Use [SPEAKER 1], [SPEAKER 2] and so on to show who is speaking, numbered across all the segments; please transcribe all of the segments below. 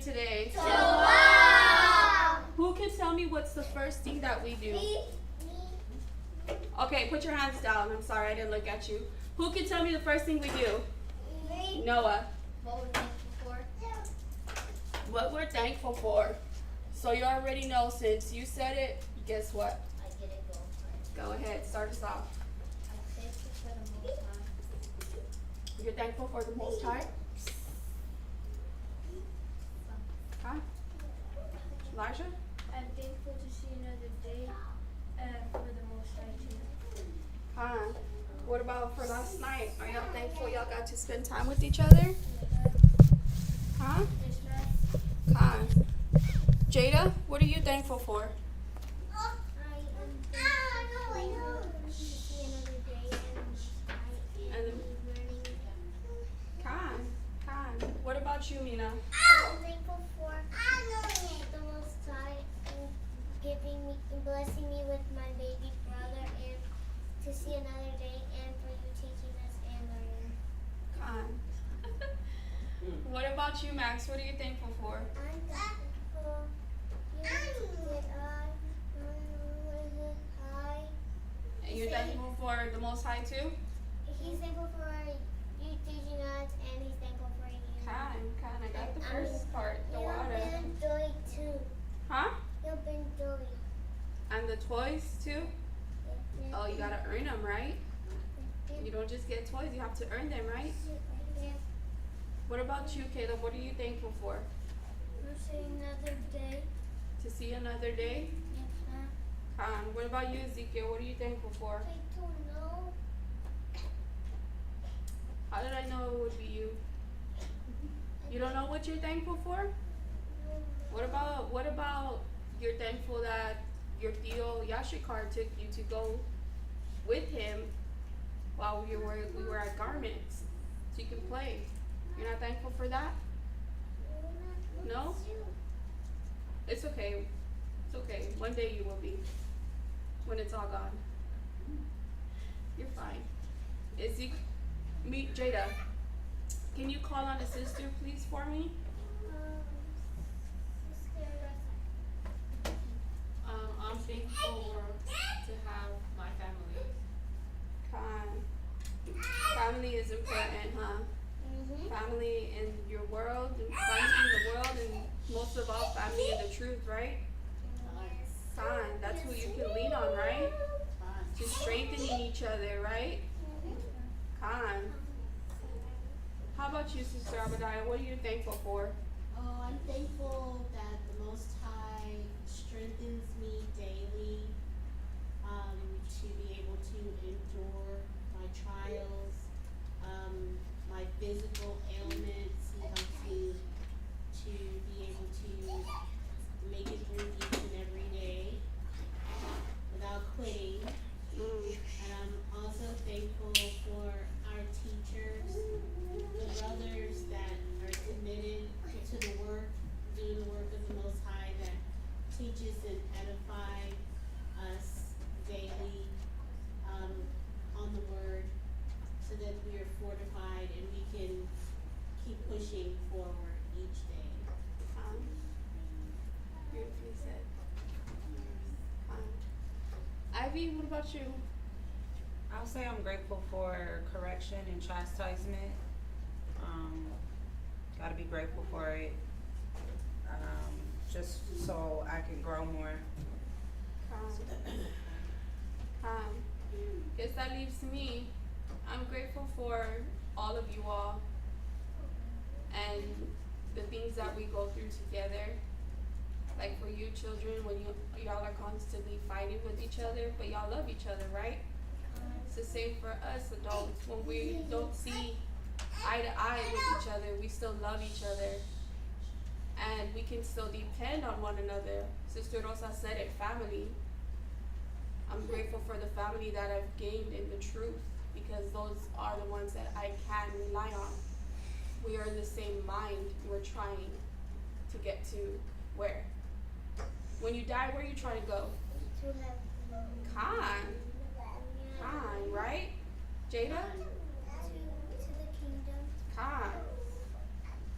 [SPEAKER 1] today?
[SPEAKER 2] To love.
[SPEAKER 1] Who can tell me what's the first thing that we do?
[SPEAKER 2] Me.
[SPEAKER 1] Okay, put your hands down. I'm sorry, I didn't look at you. Who can tell me the first thing we do?
[SPEAKER 2] Me.
[SPEAKER 1] Noah.
[SPEAKER 2] What we're thankful for.
[SPEAKER 1] What we're thankful for. So you already know, since you said it, guess what?
[SPEAKER 2] I didn't go first.
[SPEAKER 1] Go ahead, start us off.
[SPEAKER 2] I'm thankful for the Most High.
[SPEAKER 1] You're thankful for the Most High? Huh? Elijah?
[SPEAKER 2] I'm thankful to see another day and for the Most High too.
[SPEAKER 1] Huh? What about for last night? Are y'all thankful y'all got to spend time with each other? Huh?
[SPEAKER 2] Yes, ma'am.
[SPEAKER 1] Huh? Jada, what are you thankful for?
[SPEAKER 2] I am thankful to see another day and
[SPEAKER 1] And
[SPEAKER 2] learning.
[SPEAKER 1] Khan. What about you, Mina?
[SPEAKER 2] I'm thankful for the Most High and giving me, blessing me with my baby brother, and to see another day, and for you teaching us and learning.
[SPEAKER 1] Khan. What about you, Max? What are you thankful for?
[SPEAKER 2] I'm thankful that I
[SPEAKER 1] And you're thankful for the Most High too?
[SPEAKER 2] He's thankful for you teaching us, and he's thankful for you.
[SPEAKER 1] Khan. I got the first part, the water.
[SPEAKER 2] You've been Joy too.
[SPEAKER 1] Huh?
[SPEAKER 2] You've been Joy.
[SPEAKER 1] And the toys too? Oh, you gotta earn them, right? You don't just get toys, you have to earn them, right? What about you, Caleb? What are you thankful for?
[SPEAKER 2] We'll see another day.
[SPEAKER 1] To see another day?
[SPEAKER 2] Yes, ma'am.
[SPEAKER 1] Khan. What about you, Ezekiel? What are you thankful for?
[SPEAKER 2] I don't know.
[SPEAKER 1] How did I know it would be you? You don't know what you're thankful for? What about you're thankful that your Theo Yashikar took you to go with him while we were at Garments so you can play? You're not thankful for that? No? It's okay. It's okay. One day you will be. When it's all gone. You're fine. Meet Jada. Can you call on a sister, please, for me?
[SPEAKER 3] I'm thankful to have my family.
[SPEAKER 1] Family is important, huh?
[SPEAKER 2] Mm-hmm.
[SPEAKER 1] Family in your world, and family in the world, and most of all, family in the truth, right? That's who you can lean on, right? To strengthening each other, right? How about you, Sister Abadiah? What are you thankful for?
[SPEAKER 4] Oh, I'm thankful that the Most High strengthens me daily to be able to endure my trials, my physical ailments. He helps me to be able to make it through each and every day without quitting. And I'm also thankful for our teachers, the brothers that are committed to the work, doing the work of the Most High, that teaches and edify us daily on the Word, so that we are fortified and we can keep pushing forward each day.
[SPEAKER 1] Beautifully said. Ivy, what about you?
[SPEAKER 5] I'll say I'm grateful for correction and chastisement. Gotta be grateful for it. Just so I can grow more.
[SPEAKER 1] Guess that leaves me. I'm grateful for all of you all and the things that we go through together. Like for you children, when y'all are constantly fighting with each other, but y'all love each other, right? It's the same for us adults. When we don't see eye to eye with each other, we still love each other. And we can still depend on one another. Sister Rosa said it, family. I'm grateful for the family that I've gained in the truth, because those are the ones that I can rely on. We are in the same mind. We're trying to get to where? When you die, where are you trying to go?
[SPEAKER 2] To have
[SPEAKER 1] Khan, right? Jada?
[SPEAKER 2] to the kingdom.
[SPEAKER 1] Khan.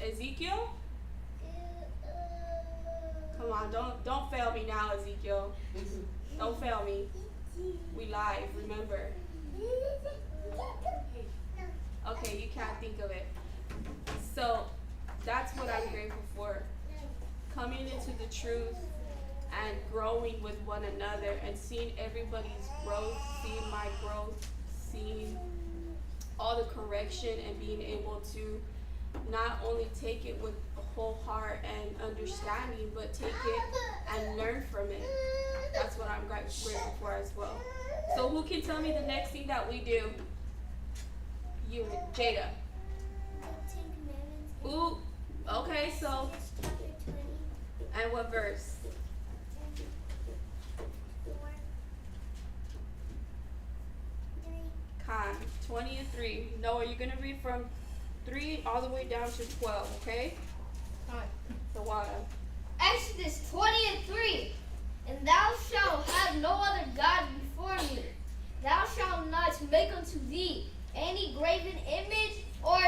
[SPEAKER 1] Ezekiel? now. Don't fail me now, Ezekiel. Don't fail me. We live, remember. Okay, you can't think of it. So that's what I'm grateful for. Coming into the truth and growing with one another and seeing everybody's growth, seeing my growth, seeing all the correction and being able to not only take it with a whole heart and understanding, but take it and learn from it. That's what I'm grateful for as well. So who can tell me the next thing that we do? You, Jada. Ooh, okay, so, and what verse? 20 and 3. Noah, you're gonna read from 3 all the way down to 12, okay?
[SPEAKER 6] Alright.
[SPEAKER 1] The water.
[SPEAKER 6] Exodus 20 and 3. And thou shalt have no other God before me. Thou shalt not make unto thee any graven image or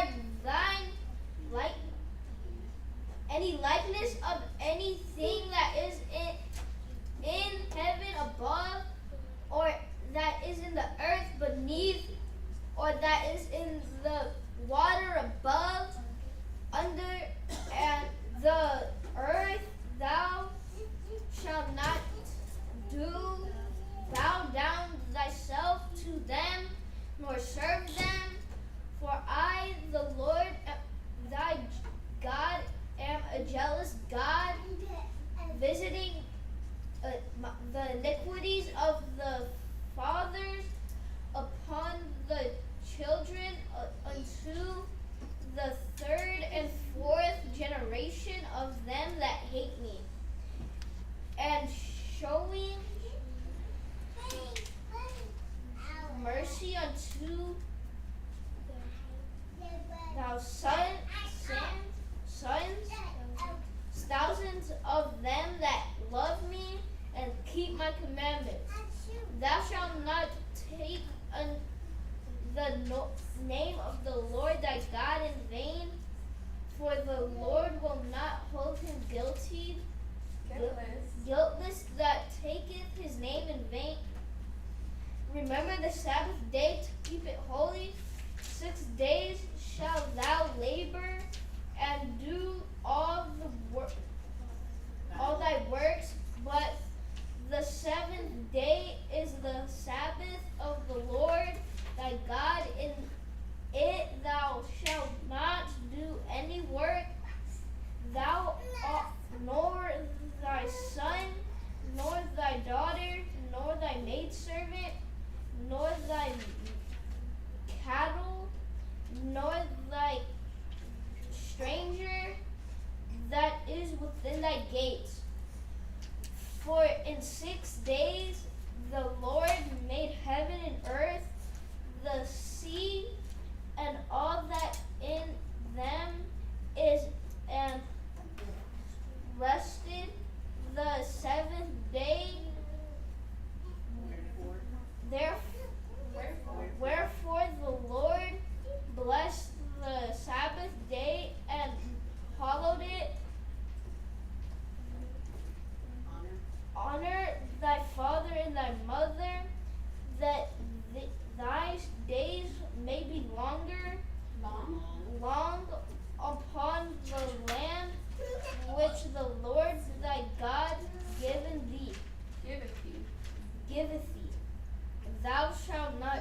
[SPEAKER 6] thine like any likeness of anything that is in heaven above, or that is in the earth beneath, or that is in the water above, under and the earth. Thou shalt not bow down thyself to them, nor serve them. For I, the Lord thy God, am a jealous God, visiting the iniquities of the fathers upon the children unto the third and fourth generation of them that hate me, and showing mercy unto thou sons, thousands of them that love me and keep my commandments. Thou shalt not take the name of the Lord thy God in vain, for the Lord will not hold him guiltless that taketh his name in vain. Remember the Sabbath day to keep it holy. 6 days shalt thou labor and do all thy works, but the seventh day is the Sabbath of the Lord thy God. In it thou shalt not do any work, thou nor thy son, nor thy daughter, nor thy maidservant, nor thy cattle, nor thy stranger that is within thy gates. For in 6 days the Lord made heaven and earth, the sea, and all that in them is, and rested the seventh day. Wherefore the Lord blessed the Sabbath day and hallowed it. Honor thy father and thy mother, that thy days may be long upon the land which the Lord thy God giveth thee. Thou shalt not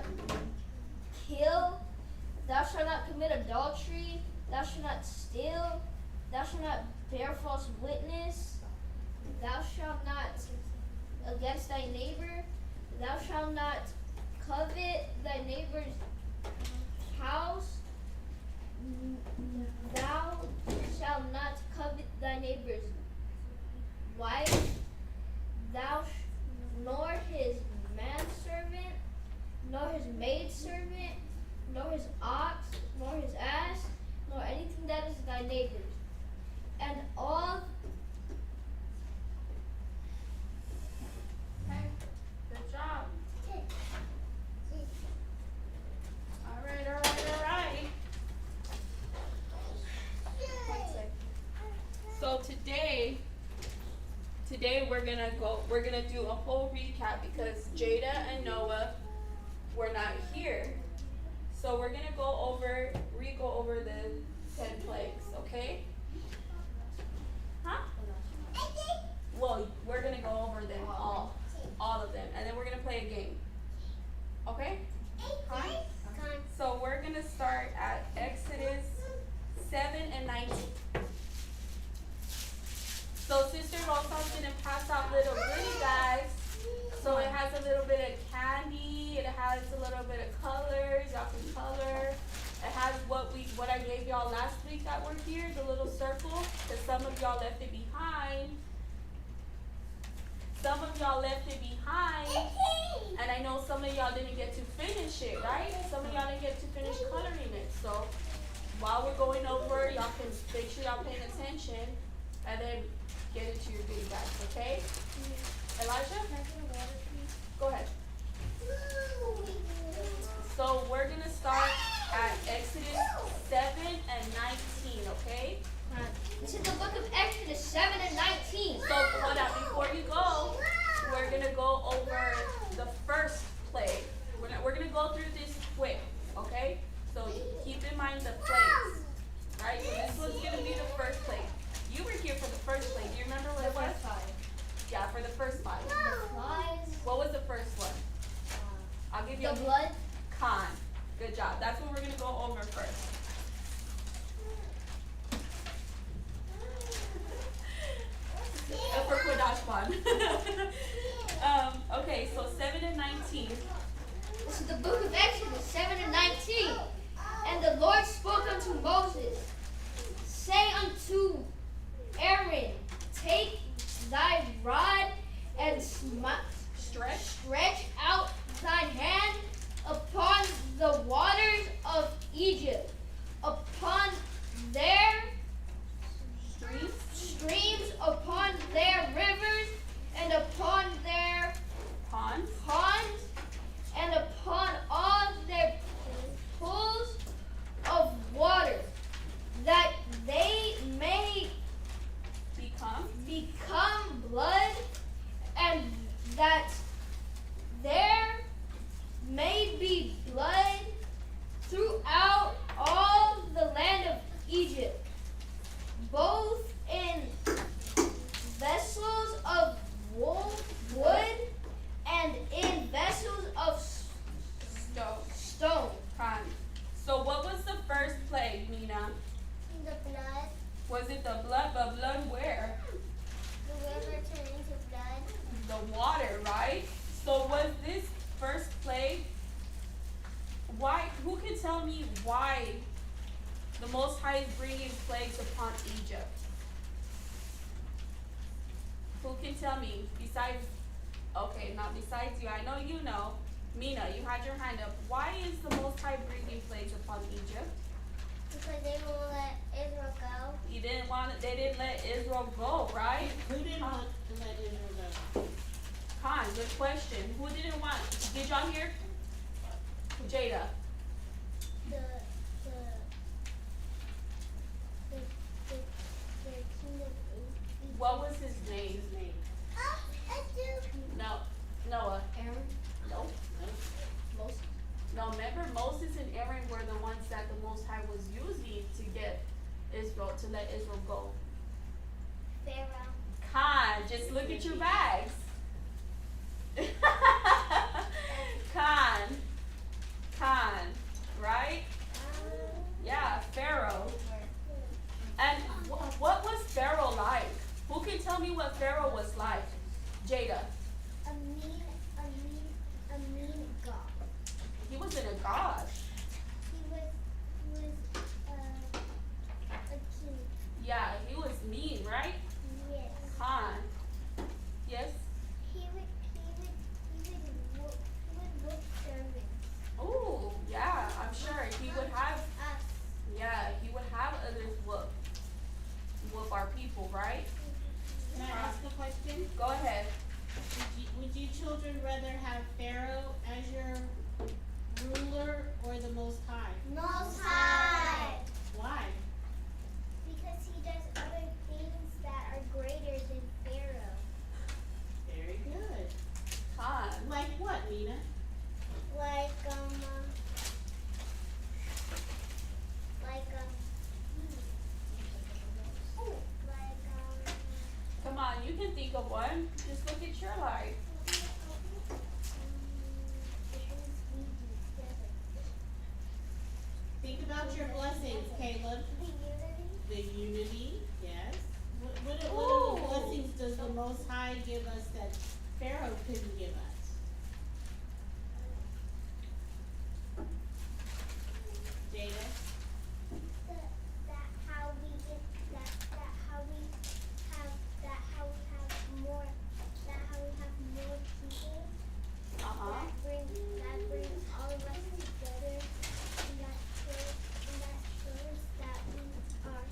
[SPEAKER 6] kill, thou shalt not commit adultery, thou shalt not steal, thou shalt not bear false witness, thou shalt not against thy neighbor, thou shalt not covet thy neighbor's house, thou shalt not covet thy neighbor's wife, nor his manservant, nor his maidservant, nor his ox, nor his ass, nor anything that is thy neighbor's. And all.
[SPEAKER 1] Okay, good job. All right. So today today we're gonna do a whole recap because Jada and Noah were not here. So we're gonna go over the 10 plagues, okay? Huh? Well, we're gonna go over them all of them, and then we're gonna play a game. Okay? Hi. So we're gonna start at Exodus 7 and 19. So Sister Rosa's gonna pass out little goodie bags. So it has a little bit of candy, it has a little bit of colors, y'all can color. It has what I gave y'all last week that were here, the little circle, because some of y'all left it behind. Some of y'all left it behind, and I know some of y'all didn't get to finish it, right? Some of y'all didn't get to finish coloring it. So while we're going over, y'all can make sure y'all paying attention, and then get into your goodie bags, okay? Elijah? Go ahead. So we're gonna start at Exodus 7 and 19, okay?
[SPEAKER 6] This is the book of Exodus 7 and 19.
[SPEAKER 1] So hold on, before you go, we're gonna go over the first plague. We're gonna go through this quick, okay? So keep in mind the plagues, right? So this was gonna be the first plague. You were here for the first plague. Do you remember what it was? Yeah, for the first 5. What was the first one? I'll give you
[SPEAKER 6] The blood.
[SPEAKER 1] Con. Good job. That's what we're gonna go over first. For Kodashwan. Okay, so 7 and 19.
[SPEAKER 6] This is the book of Exodus 7 and 19. And the Lord spoke unto Moses, say unto Aaron, take thy rod and stretch out thine hand upon the waters of Egypt, upon their streams, upon their rivers, and upon their ponds, and upon all their pools of water, that they may become blood, and that there may be blood throughout all the land of Egypt, both in vessels of wood and in vessels of stone.
[SPEAKER 1] Con. So what was the first plague, Nina?
[SPEAKER 2] The blood.
[SPEAKER 1] Was it the blood? But blood where?
[SPEAKER 2] The river turned into blood.
[SPEAKER 1] The water, right? So was this first plague, why, who can tell me why the Most High is bringing plagues upon Egypt? Who can tell me besides, okay, not besides you, I know you know. Mina, you had your hand up. Why is the Most High bringing plagues upon Egypt?
[SPEAKER 2] Because they won't let Israel go.
[SPEAKER 1] They didn't let Israel go, right?
[SPEAKER 4] Who didn't want to let Israel go?
[SPEAKER 1] Khan, good question. Who didn't want? Did y'all hear? Jada.
[SPEAKER 2] The king of Egypt.
[SPEAKER 1] What was his name?
[SPEAKER 4] His name.
[SPEAKER 2] I do.
[SPEAKER 1] No. Noah.
[SPEAKER 6] Aaron,
[SPEAKER 1] Nope.
[SPEAKER 6] Moses.
[SPEAKER 1] No, remember Moses and Aaron were the ones that the Most High was using to get Israel, to let Israel go.
[SPEAKER 2] Pharaoh.
[SPEAKER 1] Khan, just look at your bags. Khan, right? Yeah, Pharaoh. And what was Pharaoh like? Who can tell me what Pharaoh was like? Jada.
[SPEAKER 2] A mean god.
[SPEAKER 1] He wasn't a god.
[SPEAKER 2] He was a king.
[SPEAKER 1] Yeah, he was mean, right?
[SPEAKER 2] Yes.
[SPEAKER 1] Khan. Yes?
[SPEAKER 2] He would whoop servants.
[SPEAKER 1] Ooh, yeah, I'm sure he would have.
[SPEAKER 2] Us.
[SPEAKER 1] Yeah, he would have others whoop our people, right?
[SPEAKER 4] Can I ask a question?
[SPEAKER 1] Go ahead.
[SPEAKER 4] Would you children rather have Pharaoh as your ruler or Like what, Nina?
[SPEAKER 2] Like
[SPEAKER 1] Come on, you can think of one. Just look at your life.
[SPEAKER 4] Think about your blessings, Caleb. The unity, yes. What of the blessings does the Most High give us that Pharaoh couldn't give us? Jada?
[SPEAKER 2] That how we get that how we have more people that brings all of us together, and that shows that we are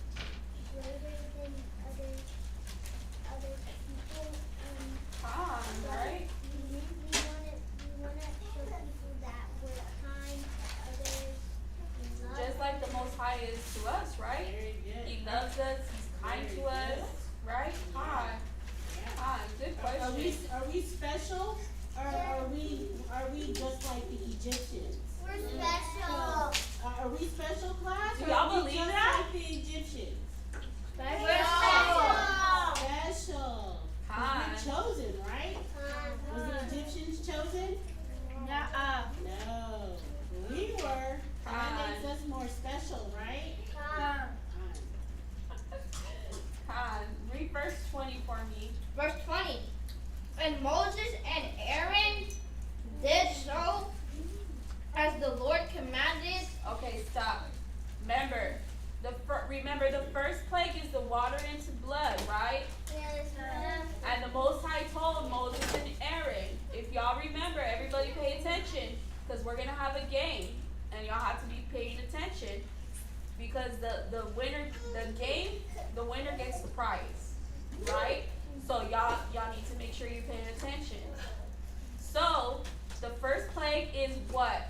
[SPEAKER 2] greater than other people, and
[SPEAKER 1] Right?
[SPEAKER 2] we wanna show people that we're kind to others. We love
[SPEAKER 1] Just like the Most High is to us, right?
[SPEAKER 4] Very good.
[SPEAKER 1] He loves us. He's kind to us, right? Hi. Hi. Good question.
[SPEAKER 4] Are we special? Or are we just like the Egyptians?
[SPEAKER 2] We're special.
[SPEAKER 4] Are we special, class?
[SPEAKER 1] Do
[SPEAKER 4] Or
[SPEAKER 1] y'all
[SPEAKER 4] are we
[SPEAKER 1] believe
[SPEAKER 4] just
[SPEAKER 1] that?
[SPEAKER 4] like the Egyptians? Special.
[SPEAKER 1] Hi.
[SPEAKER 4] We're chosen, right? Was the Egyptians chosen? No. We were. And that makes us more special, right?
[SPEAKER 1] Hi. Read verse 20 for me.
[SPEAKER 6] Verse 20. And Moses and Aaron did so as the Lord commanded.
[SPEAKER 1] Okay, stop. Remember the first plague is the water into blood, right? And the Most High told Moses and Aaron, if y'all remember, everybody pay attention, because we're going to have a game, and y'all have to be paying attention, because the winner gets the prize, right? So y'all need to make sure you're paying attention. So, the first plague is what?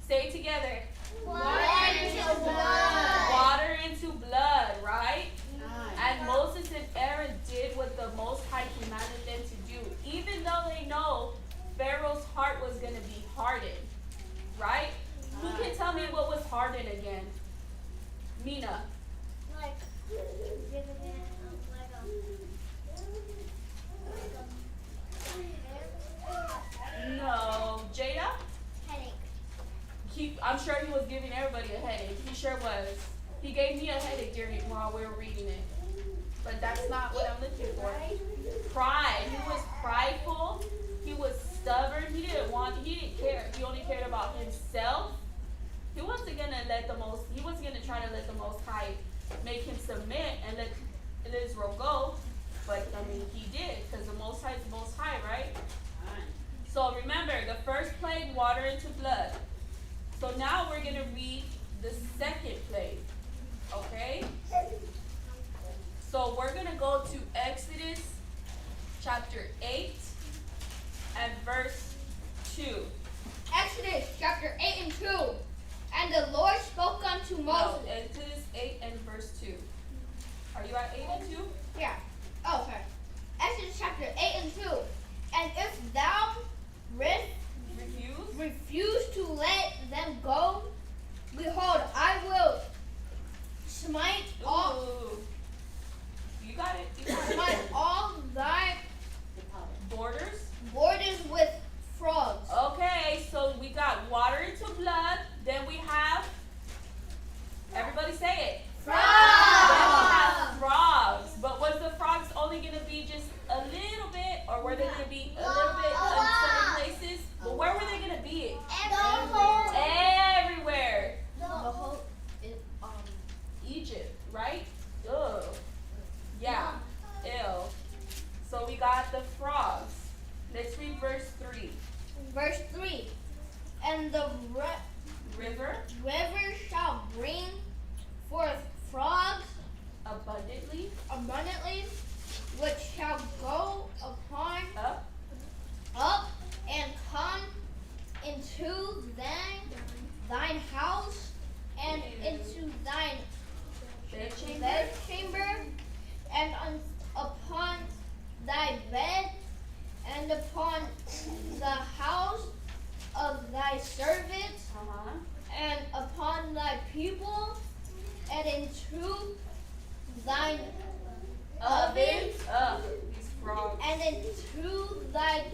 [SPEAKER 1] Say it together.
[SPEAKER 2] Water into blood.
[SPEAKER 1] Water into blood, right?
[SPEAKER 4] Nice.
[SPEAKER 1] And Moses and Aaron did what the Most High commanded them to do, even though they know Pharaoh's heart was going to be hardened, right? Who can tell me what was hardened again? Mina.
[SPEAKER 2] Like giving it
[SPEAKER 1] No. Jada?
[SPEAKER 2] headache.
[SPEAKER 1] I'm sure he was giving everybody a headache. He sure was. He gave me a headache while we were reading it. But that's not what I'm looking for. Pride. He was prideful. He was stubborn. He didn't care. He only cared about himself. He wasn't gonna try to let the Most High make him submit and let Israel go. But he did, because the Most High is the Most High, right? So remember, the first plague, water into blood. So now we're gonna read the second plague. Okay? So we're gonna go to Exodus chapter 8 and verse 2.
[SPEAKER 6] Exodus chapter 8 and 2. And the Lord spoke unto
[SPEAKER 1] No,
[SPEAKER 6] Moses.
[SPEAKER 1] Exodus 8 and verse 2. Are you at 8 and 2?
[SPEAKER 6] Yeah. Oh, sorry. Exodus chapter 8 and 2. And if thou refuse to let them go, behold, I will smite all
[SPEAKER 1] Ooh. You got it.
[SPEAKER 6] smite all thy borders with frogs.
[SPEAKER 1] Okay, so we got water into blood. Then we have, everybody say it.
[SPEAKER 6] Frogs.
[SPEAKER 1] Then we have frogs. But was the frogs only going to be just a little bit, or were they going to be a little bit in certain places? But where were they going to be? Everywhere.
[SPEAKER 6] The whole
[SPEAKER 1] Egypt, right? Ugh. Yeah. Ew. So we got the frogs. Let's read verse 3.
[SPEAKER 6] verse 3. And the
[SPEAKER 1] River
[SPEAKER 6] river shall bring forth frogs
[SPEAKER 1] abundantly
[SPEAKER 6] abundantly, which shall go upon
[SPEAKER 1] up
[SPEAKER 6] and come into thine house and into thine bedchamber and upon thy bed and upon the house of thy servant
[SPEAKER 3] Uh-huh.
[SPEAKER 6] and upon thy people, and into thine oven,
[SPEAKER 3] These frogs.
[SPEAKER 6] and into thy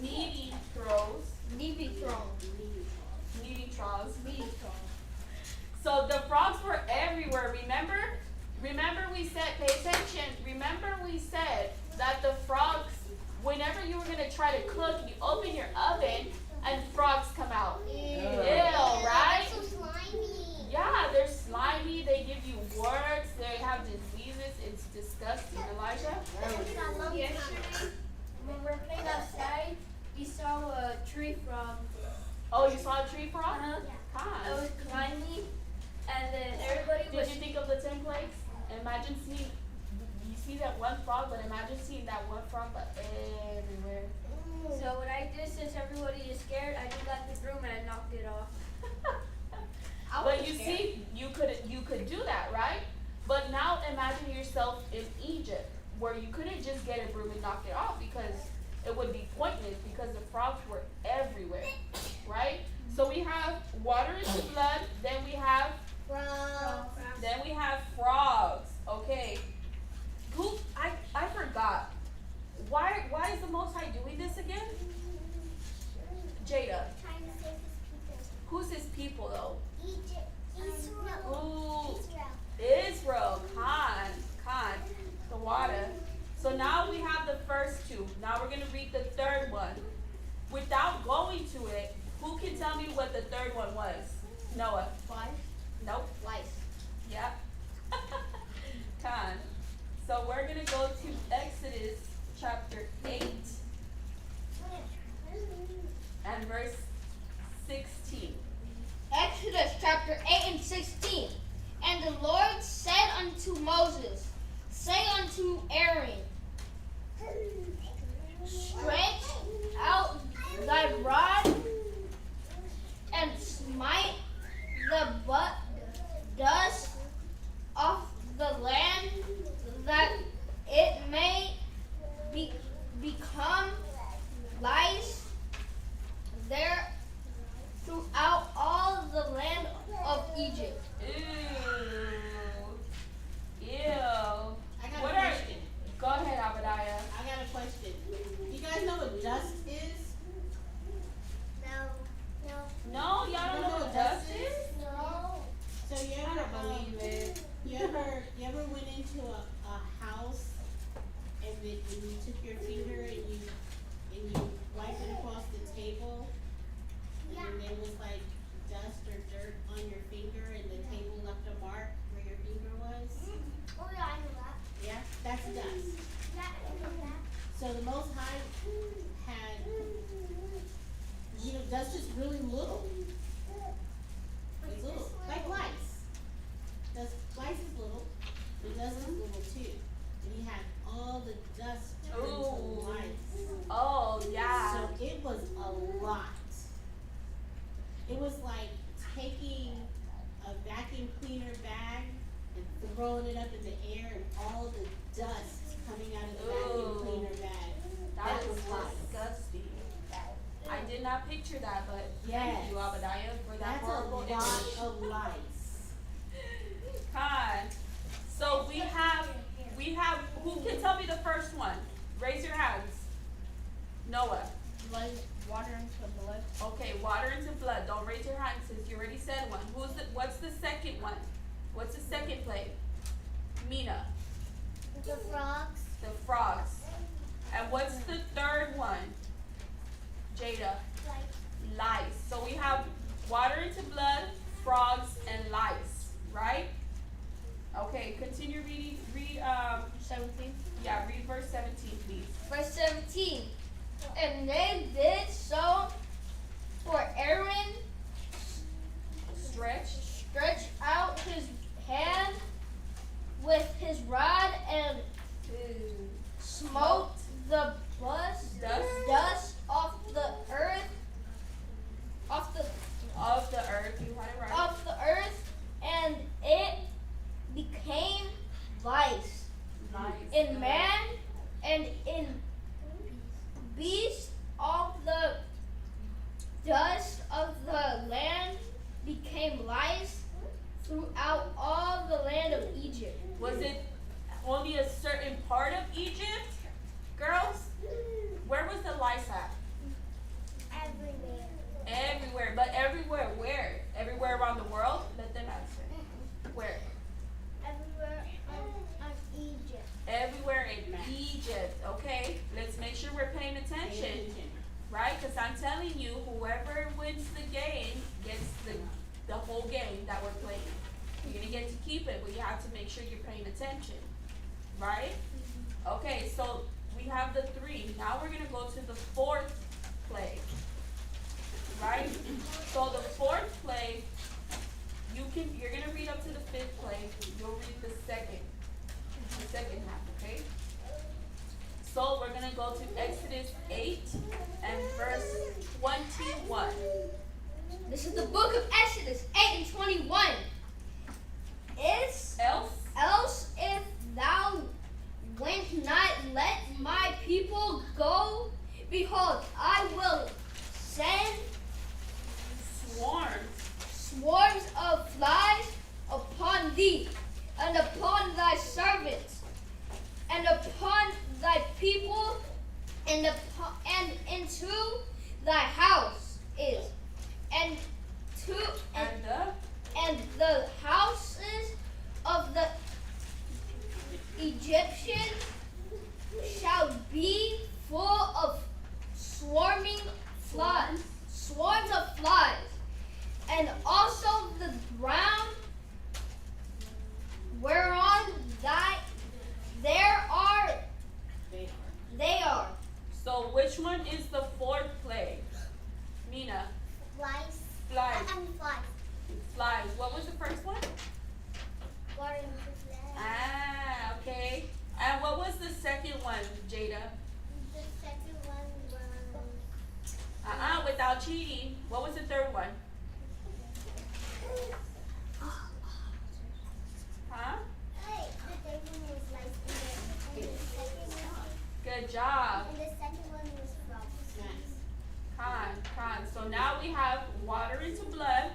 [SPEAKER 3] Needy throws.
[SPEAKER 6] needy throne.
[SPEAKER 3] Needy troughs.
[SPEAKER 6] Needy throne.
[SPEAKER 3] So the frogs were everywhere, remember? Remember we said, pay attention, remember we said that the frogs, whenever you were going to try to cook, you open your oven and frogs come out. Ew, right?
[SPEAKER 2] So slimy.
[SPEAKER 3] Yeah, they're slimy, they give you warts, they have diseases, it's disgusting. Elijah?
[SPEAKER 6] Yesterday, when we were playing outside, we saw a tree frog.
[SPEAKER 3] Oh, you saw a tree frog?
[SPEAKER 6] It
[SPEAKER 3] Hi.
[SPEAKER 6] was climbing, and then everybody
[SPEAKER 3] Did
[SPEAKER 6] was.
[SPEAKER 3] you think of the 10 plagues? Imagine seeing, you see that one frog, but imagine seeing that one frog, but everywhere.
[SPEAKER 6] So what I did, since everybody is scared, I just got the broom and I knocked it off.
[SPEAKER 3] But you see, you could do that, right? But now imagine yourself in Egypt, where you couldn't just get a broom and knock it off because it would be pointless because the frogs were everywhere, right? So we have water into blood, then we have frogs. Okay. I forgot. Why is the Most High doing this again? Jada.
[SPEAKER 2] Trying to save his people.
[SPEAKER 3] Who's his people though?
[SPEAKER 2] Egypt. Israel.
[SPEAKER 3] Ooh, Israel. Khan. The water. So now we have the first two. Now we're gonna read the third one. Without going to it, who can tell me what the third one was? Noah.
[SPEAKER 6] Why?
[SPEAKER 3] Nope.
[SPEAKER 6] Lice.
[SPEAKER 3] Yep. Khan. So we're gonna go to Exodus chapter 8 and verse 16.
[SPEAKER 6] Exodus chapter 8 and 16. And the Lord said unto Moses, say unto Aaron, stretch out thy rod and smite the dust off the land, that it may become lice there throughout all the land of Egypt.
[SPEAKER 3] Ew.
[SPEAKER 4] I got
[SPEAKER 3] What
[SPEAKER 4] a
[SPEAKER 3] are?
[SPEAKER 4] question.
[SPEAKER 3] Go ahead, Abadiah.
[SPEAKER 4] I got a question. You guys know what dust is?
[SPEAKER 2] No.
[SPEAKER 3] No, y'all don't know what dust is?
[SPEAKER 2] No.
[SPEAKER 4] So you
[SPEAKER 3] I
[SPEAKER 4] ever
[SPEAKER 3] don't believe it.
[SPEAKER 4] you ever went into a house and then you took your finger and you wiped it across the table
[SPEAKER 2] Yeah.
[SPEAKER 4] and there was like dust or dirt on your finger and the table left a mark where your finger was?
[SPEAKER 2] Oh yeah, I know that.
[SPEAKER 4] Yeah, that's dust.
[SPEAKER 2] Yeah, I know that.
[SPEAKER 4] So the Most High had, dust is really little. It's little, like lice. Lice is little, and dust is little too. And he had all the dust turned
[SPEAKER 3] Ooh.
[SPEAKER 4] into lice.
[SPEAKER 3] Oh, yeah.
[SPEAKER 4] So it was a lot. It was like taking a vacuum cleaner bag and throwing it up in the air and all the dust coming out of the vacuum
[SPEAKER 3] Ooh.
[SPEAKER 4] cleaner bag.
[SPEAKER 3] That
[SPEAKER 4] was
[SPEAKER 3] is
[SPEAKER 4] lice.
[SPEAKER 3] disgusting. I did not picture that, but
[SPEAKER 4] Yes.
[SPEAKER 3] thank you, Abadiah, for that
[SPEAKER 4] That's a
[SPEAKER 3] horrible
[SPEAKER 4] lot
[SPEAKER 3] image.
[SPEAKER 4] of lice.
[SPEAKER 3] Khan. So we have, who can tell me the first one? Raise your hands. Noah.
[SPEAKER 6] Blood, water into blood.
[SPEAKER 3] Okay, water into blood. Don't raise your hand since you already said one. What's the second one? What's the second plague? Mina.
[SPEAKER 2] The frogs.
[SPEAKER 3] The frogs. And what's the third one? Jada.
[SPEAKER 2] Like
[SPEAKER 3] Lice. So we have water into blood, frogs, and lice, right? Okay, continue reading. Read
[SPEAKER 6] 17.
[SPEAKER 3] read verse 17, please.
[SPEAKER 6] Verse 17. And they did so, for Aaron stretched out his hand with his rod and smote the dust off the earth,
[SPEAKER 3] Of the earth, you had it right.
[SPEAKER 6] off the earth, and it became lice
[SPEAKER 3] Nice.
[SPEAKER 6] in man and in beast, all
[SPEAKER 3] telling you, whoever wins the game gets the whole game that we're playing. You're gonna get to keep it, but you have to make sure you're paying attention. Right? Okay, so we have the 3. Now we're gonna go to the 4th plague. Right? So the 4th plague, you're gonna read up to the 5th plague. You'll read the second half, okay? So we're gonna go to Exodus 8 and verse 21.
[SPEAKER 6] This is the book of Exodus 8 and 21. Else if thou wilt not let my people go, behold, I will send swarms of flies upon thee, and upon thy servants, and upon thy people, and into thy house and the houses of the Egyptians shall be full of swarms of flies, and also the ground whereon they are.
[SPEAKER 3] So which one is the 4th plague? Mina.
[SPEAKER 2] Flies.
[SPEAKER 3] Flies.
[SPEAKER 2] Flies.
[SPEAKER 3] What was the first one?
[SPEAKER 2] Water into flies.
[SPEAKER 3] Ah, okay. And what was the second one, Jada?
[SPEAKER 2] The second one was
[SPEAKER 3] Without cheating. What was the third one? Huh?
[SPEAKER 2] the third one was lice in there. And the second one
[SPEAKER 3] Good job.
[SPEAKER 2] and the second one was frogs.
[SPEAKER 3] Con. So now we have water into blood,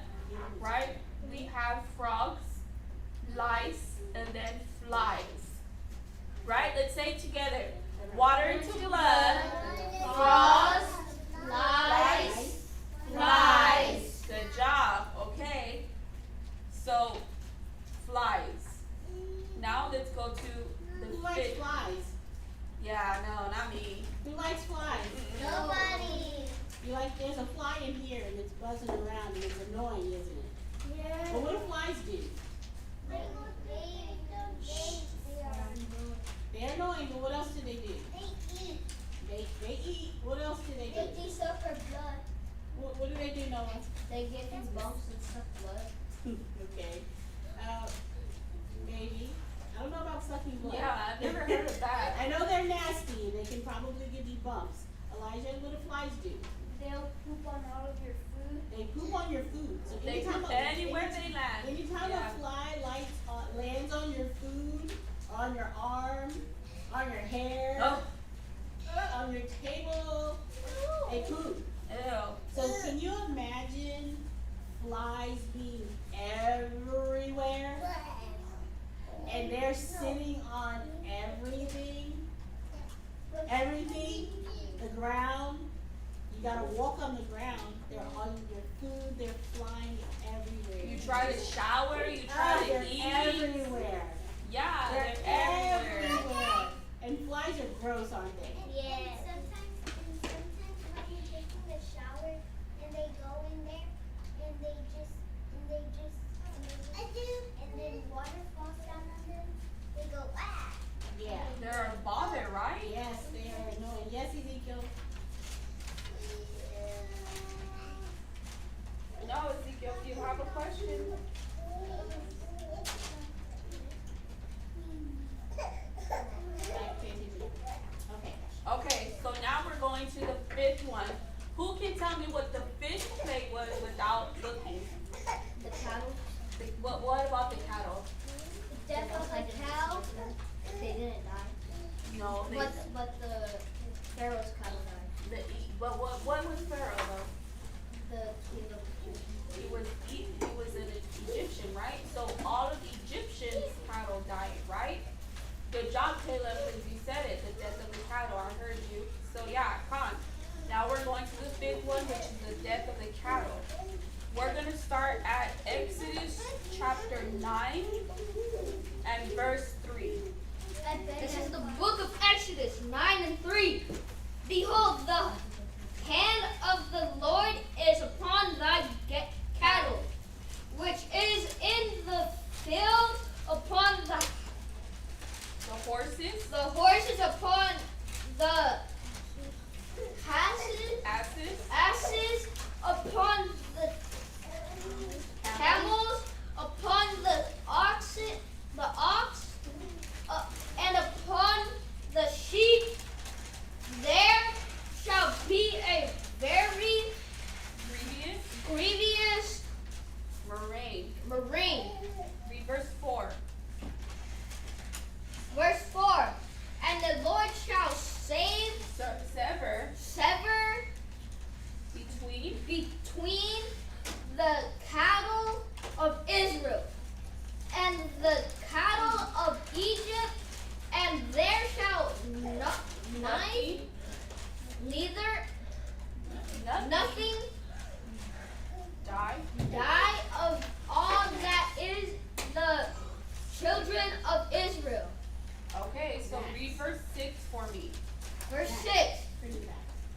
[SPEAKER 3] right? We have frogs, lice, and then flies. Right? Let's say it together. Water into blood, frogs, lice, flies. Good job. Okay. So flies. Now let's go to the
[SPEAKER 4] Who likes
[SPEAKER 3] 5th.
[SPEAKER 4] flies?
[SPEAKER 3] Yeah, no, not me.
[SPEAKER 4] Who likes flies?
[SPEAKER 2] Nobody.
[SPEAKER 4] There's a fly in here and it's buzzing around and it's annoying, isn't it?
[SPEAKER 2] Yeah.
[SPEAKER 4] But what do flies do? They're annoying, but what else do they do? They eat. What else do they do?
[SPEAKER 2] They suck our blood.
[SPEAKER 4] What do they do, Noah?
[SPEAKER 6] They get these bumps and suck blood.
[SPEAKER 4] Okay. Maybe. I don't know about sucking blood.
[SPEAKER 3] Yeah, I've never heard of that.
[SPEAKER 4] I know they're nasty and they can probably give you bumps. Elijah, what do flies do?
[SPEAKER 6] They'll poop on all of your food.
[SPEAKER 4] They poop on your food. So
[SPEAKER 3] They
[SPEAKER 4] anytime
[SPEAKER 3] poop anywhere they land.
[SPEAKER 4] Anytime
[SPEAKER 3] Yeah.
[SPEAKER 4] a fly lands on your food, on your arm, on your hair,
[SPEAKER 3] Oh.
[SPEAKER 4] on your table, they poop.
[SPEAKER 3] Ew.
[SPEAKER 4] So can you imagine flies being everywhere? And they're sitting on everything, the ground. You gotta walk on the ground. They're on your food. They're flying everywhere.
[SPEAKER 3] You try to shower, you try to
[SPEAKER 4] they're
[SPEAKER 3] eat.
[SPEAKER 4] everywhere.
[SPEAKER 3] Yeah,
[SPEAKER 4] They're
[SPEAKER 3] they're everywhere.
[SPEAKER 4] And flies are gross, aren't they?
[SPEAKER 2] Yeah. Sometimes when you're taking a shower and they go in there and they just and then water falls down on them, they go ah.
[SPEAKER 4] Yeah.
[SPEAKER 3] They're a bother, right?
[SPEAKER 4] Yes, they are annoying. Yes, Ezekiel.
[SPEAKER 3] No, Ezekiel, if you have a question.
[SPEAKER 4] Okay.
[SPEAKER 3] Okay, so now we're going to the 5th one. Who can tell me what the 5th plague was without looking?
[SPEAKER 6] The cattle.
[SPEAKER 3] What about the cattle?
[SPEAKER 2] Death of the cow.
[SPEAKER 6] They didn't die.
[SPEAKER 3] No, they,
[SPEAKER 6] But the Pharaoh's cattle died.
[SPEAKER 3] but what was Pharaoh though?
[SPEAKER 6] The king of
[SPEAKER 3] He was an Egyptian, right? So all of the Egyptians' cattle died, right? Good job, Caleb, because you said it, the death of the cattle. I heard you. So yeah, Khan. Now we're going to the 5th one, which is the death of the cattle. We're going to start at Exodus chapter 9 and verse 3.
[SPEAKER 6] This is the book of Exodus 9 and 3. Behold, the hand of the Lord is upon thy cattle, which is in the field, upon the horses, upon the asses, upon the camels, upon the ox, and upon the sheep. There shall be a very grievous
[SPEAKER 3] Murrain. Read verse 4.
[SPEAKER 6] Verse 4. And the Lord shall sever between the cattle of Israel and the cattle of Egypt, and there shall nothing die of all that is the children of Israel.
[SPEAKER 3] Okay, so read verse 6 for me.
[SPEAKER 6] Verse 6.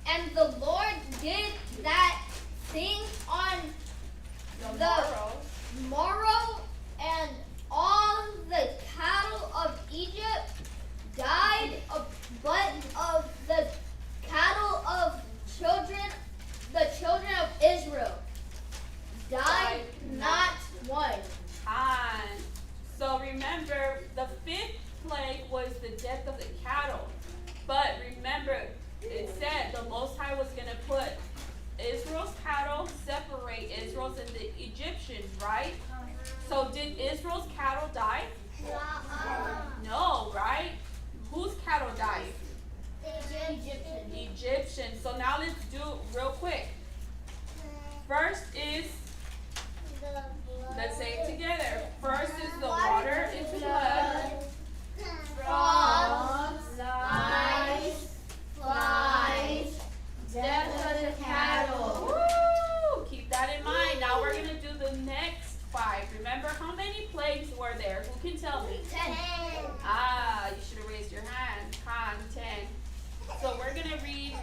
[SPEAKER 6] And the Lord did that thing on the morrow, and all the cattle of Egypt died, but of the cattle of the children of Israel died not one.
[SPEAKER 3] So remember, the 5th plague was the death of the cattle. But remember, it said the Most High was going to put Israel's cattle, separate Israel's and the Egyptians, right? So did Israel's cattle die? No, right? Whose cattle died? Egyptians. So now let's do real quick. First is, let's say it together. First is the water into blood.
[SPEAKER 6] Frogs, lice, flies, death of the cattle.
[SPEAKER 3] Woo! Keep that in mind. Now we're going to do the next 5. Remember, how many plagues were there? Who can tell me?
[SPEAKER 6] 10.
[SPEAKER 3] You should have raised your hand. 10. So we're going to read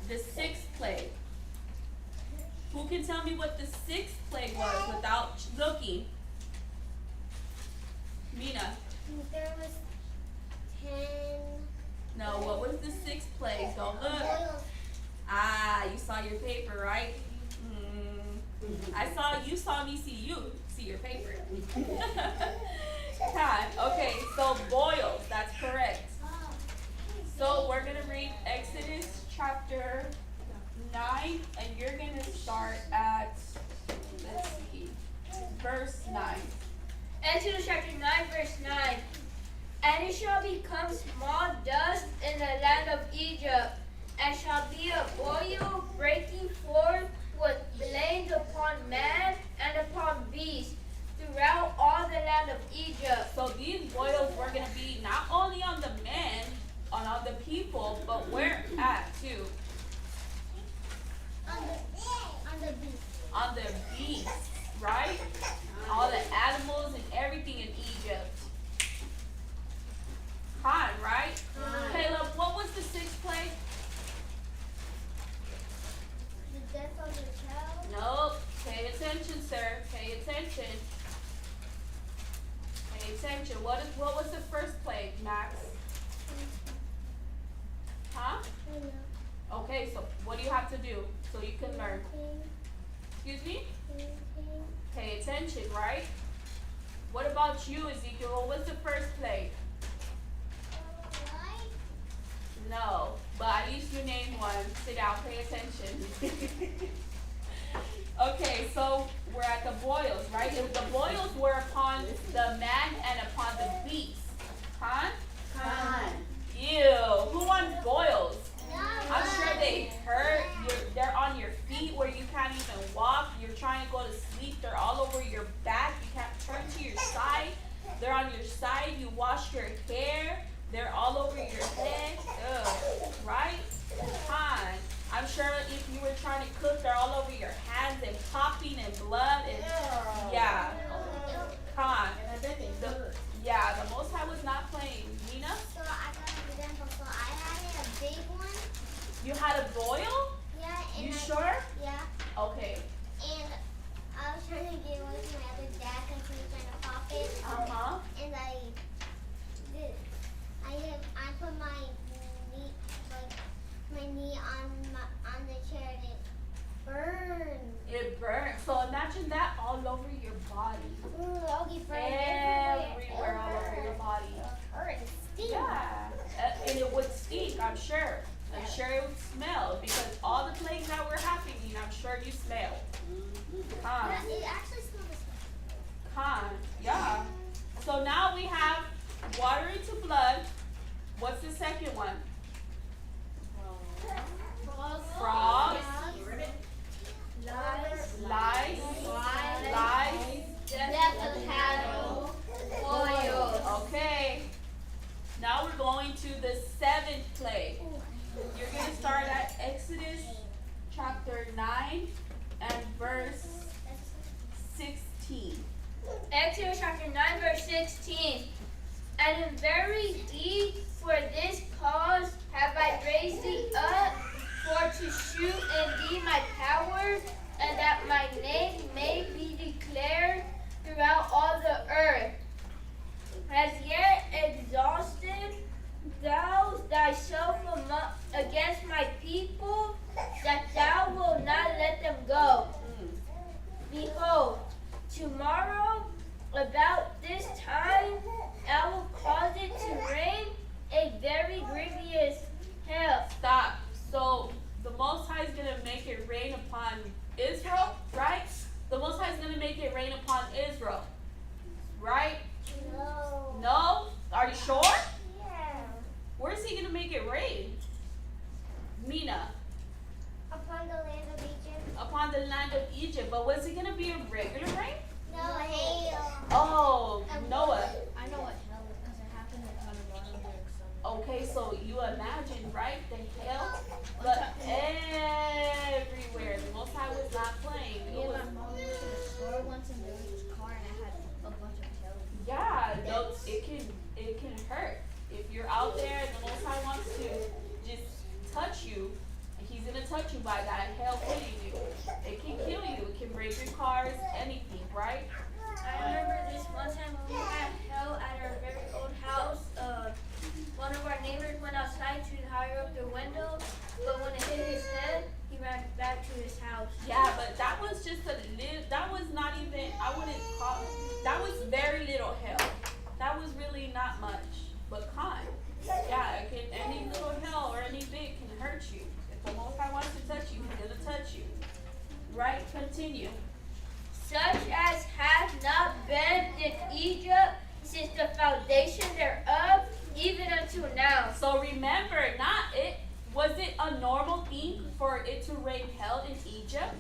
[SPEAKER 3] the 6th plague. Who can tell me what the 6th plague was without looking? Mina.
[SPEAKER 2] There was 10.
[SPEAKER 3] No, what was the 6th plague? Don't look. You saw your paper, right? You saw me see your paper. Okay, so boils, that's correct. So we're going to read Exodus chapter 9, and you're going to start at, let's see, verse 9.
[SPEAKER 6] Exodus chapter 9, verse 9. And it shall become small dust in the land of Egypt, and shall be a boil breaking forth with blains upon man and upon beast throughout all the land of Egypt.
[SPEAKER 3] So these boils were going to be not only on the men, on all the people, but where at too? On the beasts, right? All the animals and everything in Egypt. Khan, right? Caleb, what was the 6th plague?
[SPEAKER 2] The death of the child.
[SPEAKER 3] Nope. Pay attention, sir. Pay attention. Pay attention. What was the 1st plague, Max? Huh? Okay, so what do you have to do so you can learn? Excuse me? Pay attention, right? What about you, Ezekiel? What was the 1st plague? No, but at least you named one. Sit down, pay attention. Okay, so we're at the boils, right? The boils were upon the man and upon the beast. Huh? Ew, who wants boils? I'm sure they hurt. They're on your feet where you can't even walk. You're trying to go to sleep. They're all over your back. You can't turn to your side. They're on your side. You wash your hair. They're all over your head. Ugh. Right? Fine. I'm sure if you were trying to cook, they're all over your hands and popping and blood and yeah. Fine. The Most High was not playing. Nina?
[SPEAKER 2] So I got an example. So I had a big one.
[SPEAKER 3] You had a boil?
[SPEAKER 2] Yeah, and
[SPEAKER 3] body.
[SPEAKER 2] I'll get burned
[SPEAKER 3] Everywhere, all over your body.
[SPEAKER 2] Stink.
[SPEAKER 3] And it would stink, I'm sure. I'm sure it would smell because all the plagues that were happening, I'm sure you smell. Huh?
[SPEAKER 2] Yeah, it actually smells.
[SPEAKER 3] Huh? Yeah. So now we have water into blood. What's the second one? Frogs. Lice.
[SPEAKER 6] Death of cattle. Oil.
[SPEAKER 3] Okay. Now we're going to the seventh plague. You're going to start at Exodus chapter 9 and verse 16.
[SPEAKER 6] Exodus chapter 9, verse 16. And in very deed for this cause have I raised thee up, for to shew in thee my power, and that my name may be declared throughout all the earth. As yet exhausted thou thyself against my people, that thou wilt not let them go. Behold, tomorrow about this time I will cause it to rain a very grievous hail.
[SPEAKER 3] Stop. So the Most High is going to make it rain upon Israel, right? The Most High is going to make it rain upon Israel, right?
[SPEAKER 2] No.
[SPEAKER 3] No? Are you sure?
[SPEAKER 2] Yeah.
[SPEAKER 3] Where's he going to make it rain? Mina,
[SPEAKER 2] Upon the land of Egypt.
[SPEAKER 3] upon the land of Egypt. But was it going to be a regular rain?
[SPEAKER 2] No, hail.
[SPEAKER 3] Oh, Noah.
[SPEAKER 6] I know what hell is because it happened in Colorado.
[SPEAKER 3] Okay, so you imagine, right? The hail, but everywhere. The Most High was not playing. It was,
[SPEAKER 6] mom went to the store once and there was this car and I had a bunch of hail.
[SPEAKER 3] yeah, no, it can hurt. If you're out there and the Most High wants to just touch you, He's gonna touch you by that hail hitting you. It can kill you. It can break your cars, anything, right?
[SPEAKER 6] I remember this one time when we had hail at our very old house. One of our neighbors went outside to hire up their window, but when it hit his head, he ran back to his house.
[SPEAKER 3] Yeah, but that was just a little. That was not even. I wouldn't call. That was very little hail. That was really not much, but kind. Yeah, it can, any little hail or any big can hurt you. If the Most High wants to touch you, He's gonna touch you. Right? Continue.
[SPEAKER 6] Such as hath not been in Egypt since the foundation thereof, even until now.
[SPEAKER 3] So remember, not it. Was it a normal thing for it to rain hail in Egypt?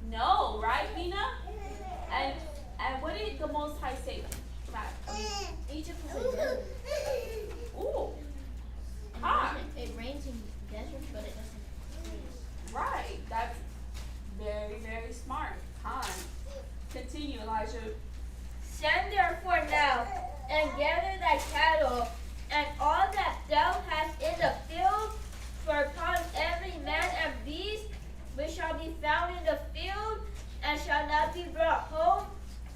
[SPEAKER 3] No, right, Mina? And what did the Most High say? Matt?
[SPEAKER 6] Egypt was a desert.
[SPEAKER 3] Ooh. Hot.
[SPEAKER 6] It rains in deserts, but it doesn't freeze.
[SPEAKER 3] Right. That's very, very smart. Kind. Continue, Elijah.
[SPEAKER 6] Send therefore now, and gather thy cattle, and all that thou hast in the field, for upon every man and beast which shall be found in the field, and shall not be brought home,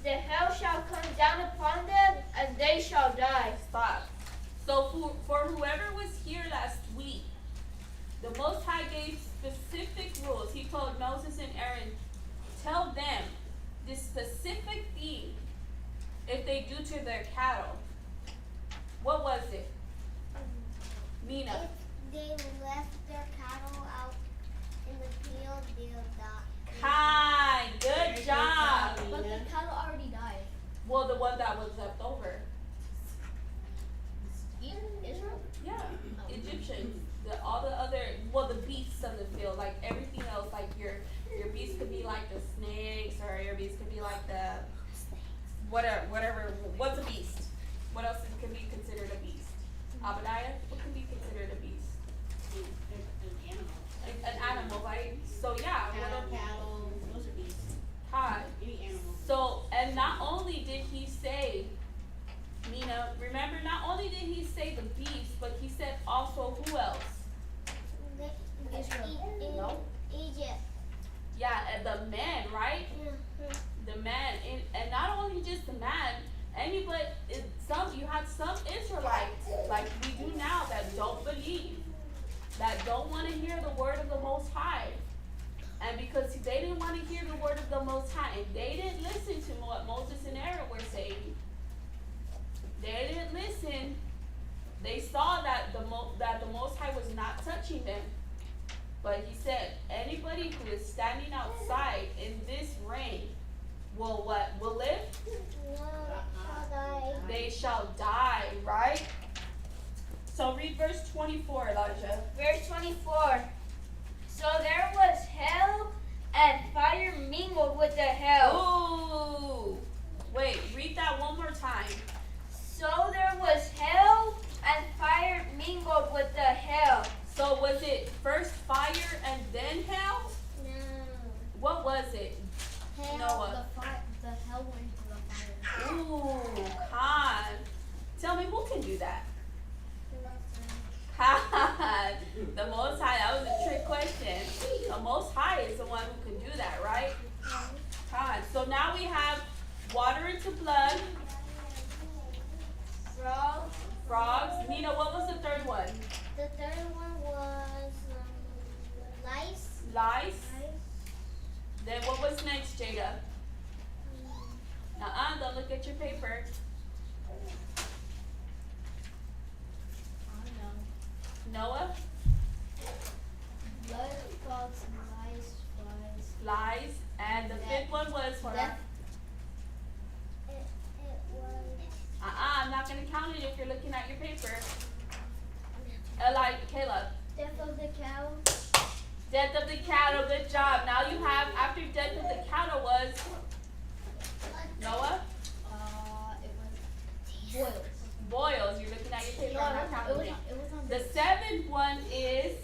[SPEAKER 6] the hail shall come down upon them, and they shall die.
[SPEAKER 3] Stop. So for whoever was here last week, the Most High gave specific rules. He told Moses and Aaron, tell them this specific thing if they do to their cattle. What was it? Mina.
[SPEAKER 2] If they left their cattle out in the field, they'll die.
[SPEAKER 3] Kind. Good job.
[SPEAKER 6] But the cattle already died.
[SPEAKER 3] Well, the one that was left over.
[SPEAKER 6] Israel?
[SPEAKER 3] Yeah. Egyptians. All the other, well, the beasts of the field, like everything else, like your beast could be like the snakes, or your beast could be like the whatever. What's a beast? What else can be considered a beast? Abadiah, what can be considered a beast?
[SPEAKER 4] An animal.
[SPEAKER 3] An animal, right? So yeah,
[SPEAKER 4] Cattle, those are beasts.
[SPEAKER 3] Hi.
[SPEAKER 4] Any animal.
[SPEAKER 3] So, and not only did he say, Mina, remember, not only did he say the beast, but he said also who else?
[SPEAKER 2] Israel. Egypt.
[SPEAKER 3] Yeah, and the man, right? The man, and not only just the man, anybody, you had some Israelites, like we do now, that don't believe, that don't want to hear the word of the Most High. And because they didn't want to hear the word of the Most High, and they didn't listen to what Moses and Aaron were saying, they didn't listen. They saw that the Most High was not touching them. But he said, anybody who is standing outside in this rain will what? Will live?
[SPEAKER 2] No, shall die.
[SPEAKER 3] They shall die, right? So read verse 24, Elijah.
[SPEAKER 6] Verse 24. So there was hell and fire mingled with the hell.
[SPEAKER 3] Ooh. Wait, read that one more time.
[SPEAKER 6] So there was hell and fire mingled with the hell.
[SPEAKER 3] So was it first fire and then hell?
[SPEAKER 2] No.
[SPEAKER 3] What was it?
[SPEAKER 2] Hell.
[SPEAKER 3] Noah.
[SPEAKER 2] The hell went to the fire.
[SPEAKER 3] Ooh, Khan. Tell me, who can do that? Khan. The Most High. That was a trick question. The Most High is the one who can do that, right? Khan. So now we have water into blood.
[SPEAKER 6] Frogs.
[SPEAKER 3] Frogs. Nina, what was the third one?
[SPEAKER 2] The third one was lice.
[SPEAKER 3] Lice. Then what was next, Jada? Don't look at your paper. Noah?
[SPEAKER 2] Blood, frogs, lice, flies.
[SPEAKER 3] Lies. And the fifth one was what?
[SPEAKER 2] Death. It was.
[SPEAKER 3] I'm not going to count it if you're looking at your paper. Caleb.
[SPEAKER 2] Death of the cow.
[SPEAKER 3] Death of the cattle. Good job. Now you have, after death of the cattle was Noah?
[SPEAKER 2] It was boils.
[SPEAKER 3] Boils. You're looking at your paper. I'm not counting it.
[SPEAKER 2] It was on
[SPEAKER 3] The seventh one is,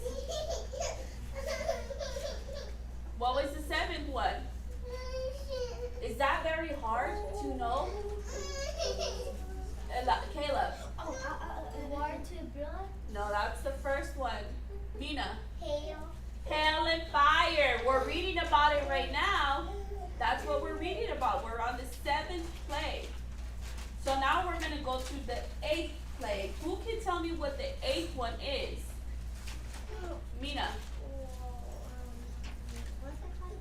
[SPEAKER 3] what was the seventh one? Is that very hard to know? Caleb.
[SPEAKER 2] water to blood.
[SPEAKER 3] No, that's the first one. Mina.
[SPEAKER 2] Hail.
[SPEAKER 3] Hail and fire. We're reading about it right now. That's what we're reading about. We're on the seventh plague. So now we're going to go to the eighth plague. Who can tell me what the eighth one is? Mina.
[SPEAKER 2] What's it called?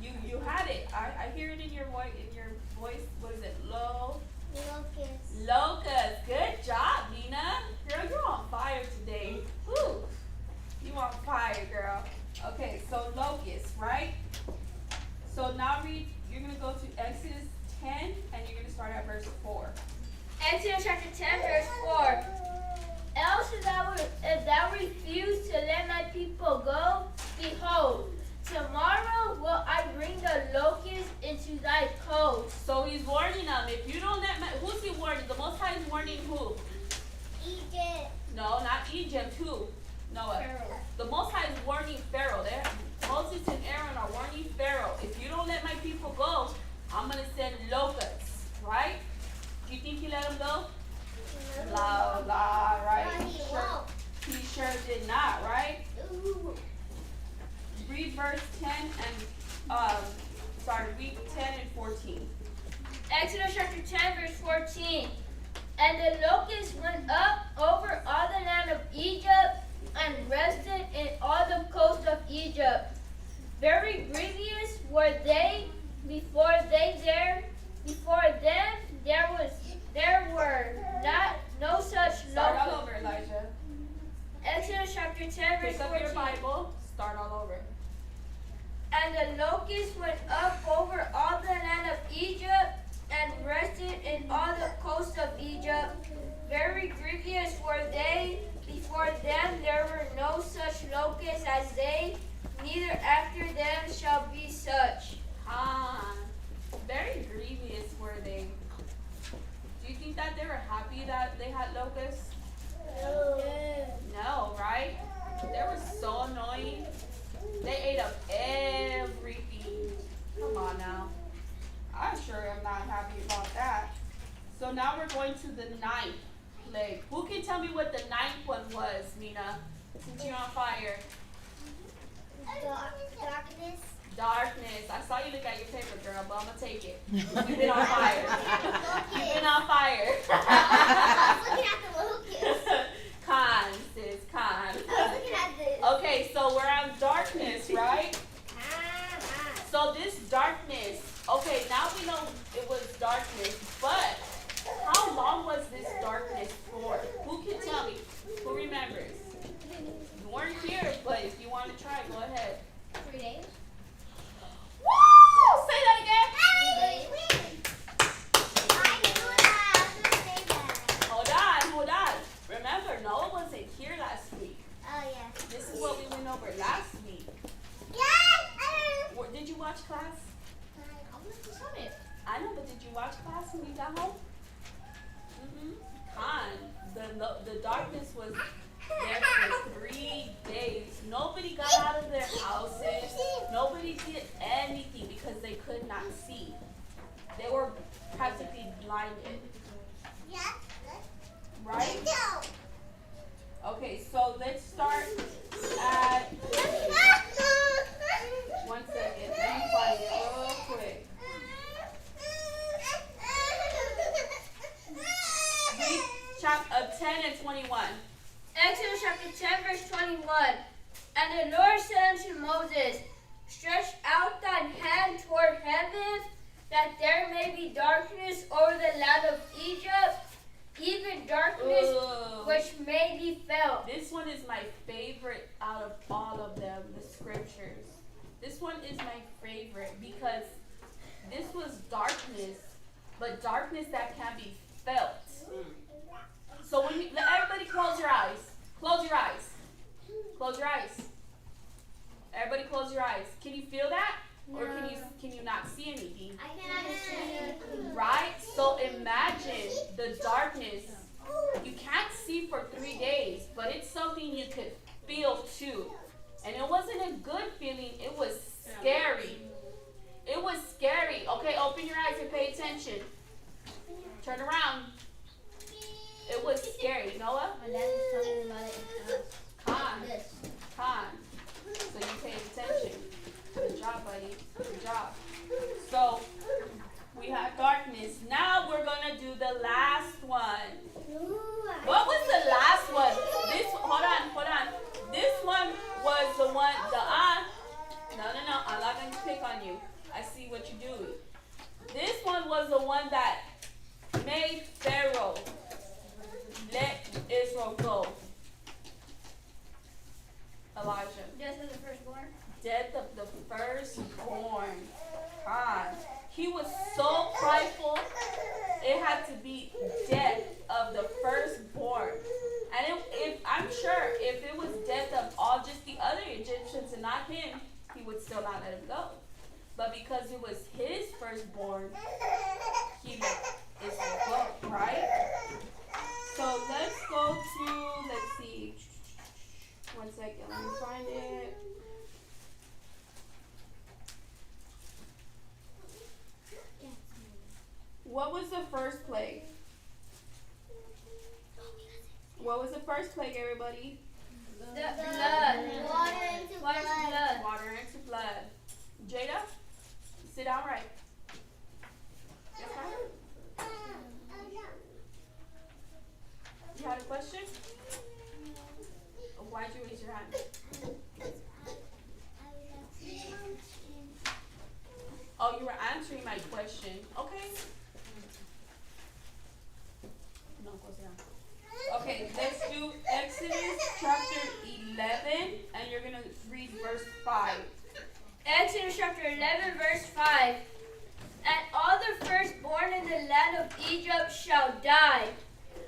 [SPEAKER 3] You had it. I hear it in your voice. What is it?
[SPEAKER 2] Locust.
[SPEAKER 3] Locust. Good job, Nina. Girl, you're on fire today. Woo. You on fire, girl. Okay, so locust, right? So now you're going to go to Exodus 10, and you're going to start at verse 4.
[SPEAKER 6] Exodus chapter 10, verse 4. Else if thou refuse to let my people go, behold, tomorrow will I bring the locust into thy coast.
[SPEAKER 3] So he's warning them. If you don't who's he warning? The Most High is warning who?
[SPEAKER 2] Egypt.
[SPEAKER 3] No, not Egypt. Who? Noah.
[SPEAKER 2] Pharaoh.
[SPEAKER 3] The Most High is warning Pharaoh. Moses and Aaron are warning Pharaoh. If you don't let my people go, I'm going to send locusts. Right? Do you think he let them go? La, la, right?
[SPEAKER 2] No, he won't.
[SPEAKER 3] He sure did not, right?
[SPEAKER 2] Ooh.
[SPEAKER 3] Read verse 10 and, read 10 and 14.
[SPEAKER 6] Exodus chapter 10, verse 14. And the locusts went up over all the land of Egypt and rested in all the coast of Egypt. Very grievous were they before them there were no such
[SPEAKER 3] Start
[SPEAKER 6] locusts.
[SPEAKER 3] all over, Elijah.
[SPEAKER 6] Exodus chapter 10, verse
[SPEAKER 3] Pick up
[SPEAKER 6] 14.
[SPEAKER 3] your Bible. Start all over.
[SPEAKER 6] And the locusts went up over all the land of Egypt and rested in all the coast of Egypt. Very grievous were they. Before them there were no such locusts as they, neither after them shall be such.
[SPEAKER 3] Very grievous were they. Do you think that they were happy that they had locusts? No, right? They were so annoying. They ate up everything. Come on now. I'm sure I'm not happy about that. So now we're going to the ninth plague. Who can tell me what the ninth one was, Mina? Since you're on fire.
[SPEAKER 2] Darkness.
[SPEAKER 3] Darkness. I saw you look at your paper, girl, but I'm going to take it. You've been on fire. You've been on fire.
[SPEAKER 2] I was looking at the locust.
[SPEAKER 3] Con, sis, con.
[SPEAKER 2] I was looking at the.
[SPEAKER 3] Okay, so we're on darkness, right? So this darkness, okay, now we know it was darkness, but how long was this darkness for? Who can tell me? Who remembers? You weren't here, but if you want to try, go ahead.
[SPEAKER 6] 3 days.
[SPEAKER 3] Woo! Say that again.
[SPEAKER 6] 3 days.
[SPEAKER 3] Hold on. Remember, Noah wasn't here last week.
[SPEAKER 2] Oh, yeah.
[SPEAKER 3] This is what we went over last week. Did you watch class? I know, but did you watch class when you got home? The darkness was there for 3 days. Nobody got out of their houses. Nobody did anything because they could not see. They were practically blinded. Right? Okay, so let's start at 1 second. Let me find it real quick. Read chapter 10 and 21.
[SPEAKER 6] Exodus chapter 10, verse 21. And the Lord said unto Moses, stretch out thine hand toward heaven, that there may be darkness over the land of Egypt, even darkness which may be felt.
[SPEAKER 3] This one is my favorite out of all of them, the scriptures. This one is my favorite because this was darkness, but darkness that can be felt. So when you, everybody close your eyes. Close your eyes. Close your eyes. Everybody close your eyes. Can you feel that? Or can you not see anything?
[SPEAKER 2] I cannot see.
[SPEAKER 3] Right? So imagine the darkness. You can't see for 3 days, but it's something you could feel too. And it wasn't a good feeling, it was scary. It was scary. Okay, open your eyes and pay attention. Turn around. It was scary. Noah?
[SPEAKER 6] My dad was telling me about it in class.
[SPEAKER 3] Con. So you paid attention. Good job, buddy. Good job. So we have darkness. Now we're gonna do the last one. What was the last one? This hold on. This one was the one no. I'm not gonna pick on you. I see what you're doing. This one was the one that made Pharaoh let Israel go. Elijah.
[SPEAKER 6] Death of the firstborn.
[SPEAKER 3] Death of the firstborn. God. He was so prideful. It had to be death of the firstborn. And if I'm sure if it was death of all just the other Egyptians and not him, he would still not let him go. But because it was his firstborn, he let Israel go, right? So let's go to, let's see. 1 second, let me find it. What was the first plague? What was the first plague, everybody?
[SPEAKER 6] The blood.
[SPEAKER 2] Water into blood.
[SPEAKER 3] Water into blood. Jada, sit down right. Yes, ma'am? You had a question? Why'd you raise your hand? Oh, you were answering my question. Okay. No, close it down. Okay, let's do Exodus chapter 11, and you're going to read verse 5.
[SPEAKER 6] Exodus chapter 11, verse 5. And all the firstborn in the land of Egypt shall die.